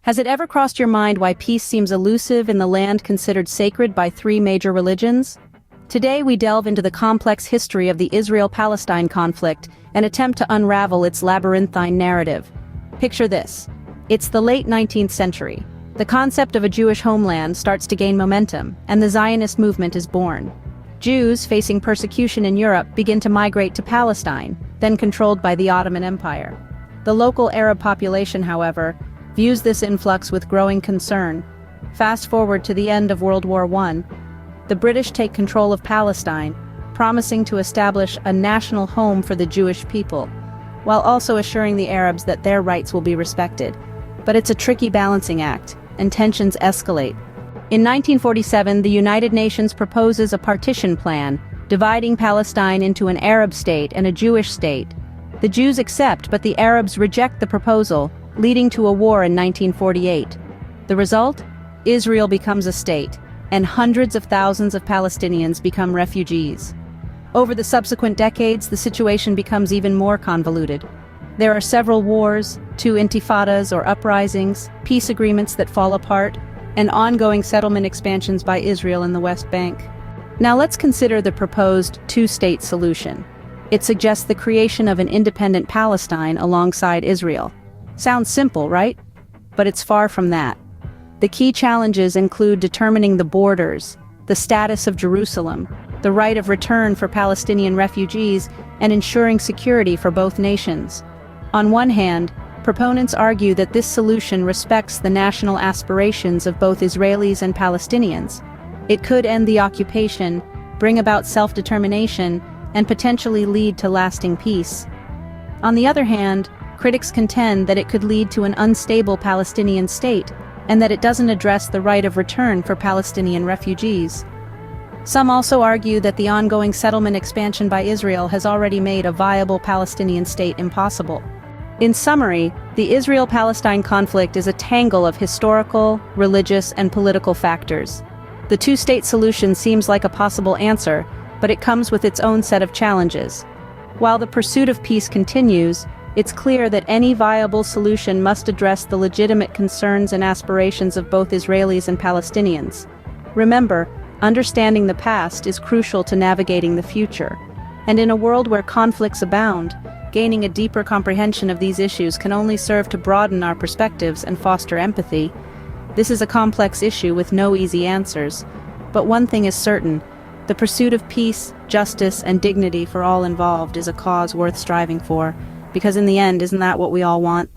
Has it ever crossed your mind why peace seems elusive in the land considered sacred by three major religions? Today we delve into the complex history of the Israel-Palestine conflict and attempt to unravel its labyrinthine narrative. Picture this. It's the late 19th century. The concept of a Jewish homeland starts to gain momentum, and the Zionist movement is born. Jews facing persecution in Europe begin to migrate to Palestine, then controlled by the Ottoman Empire. The local Arab population, however, views this influx with growing concern. Fast forward to the end of World War I. The British take control of Palestine, promising to establish a national home for the Jewish people, while also assuring the Arabs that their rights will be respected. But it's a tricky balancing act, and tensions escalate. In 1947, the United Nations proposes a partition plan, dividing Palestine into an Arab state and a Jewish state. The Jews accept, but the Arabs reject the proposal, leading to a war in 1948. The result? Israel becomes a state, and hundreds of thousands of Palestinians become refugees. Over the subsequent decades, the situation becomes even more convoluted. There are several wars, two intifadas or uprisings, peace agreements that fall apart, and ongoing settlement expansions by Israel in the West Bank. Now let's consider the proposed two-state solution. It suggests the creation of an independent Palestine alongside Israel. Sounds simple, right? But it's far from that. The key challenges include determining the borders, the status of Jerusalem, the right of return for Palestinian refugees, and ensuring security for both nations. On one hand, proponents argue that this solution respects the national aspirations of both Israelis and Palestinians. It could end the occupation, bring about self-determination, and potentially lead to lasting peace. On the other hand, critics contend that it could lead to an unstable Palestinian state, and that it doesn't address the right of return for Palestinian refugees. Some also argue that the ongoing settlement expansion by Israel has already made a viable Palestinian state impossible. In summary, the Israel-Palestine conflict is a tangle of historical, religious, and political factors. The two-state solution seems like a possible answer, but it comes with its own set of challenges. While the pursuit of peace continues, it's clear that any viable solution must address the legitimate concerns and aspirations of both Israelis and Palestinians. Remember, understanding the past is crucial to navigating the future. And in a world where conflicts abound, gaining a deeper comprehension of these issues can only serve to broaden our perspectives and foster empathy. This is a complex issue with no easy answers. But one thing is certain: the pursuit of peace, justice, and dignity for all involved is a cause worth striving for. Because in the end, isn't that what we all want?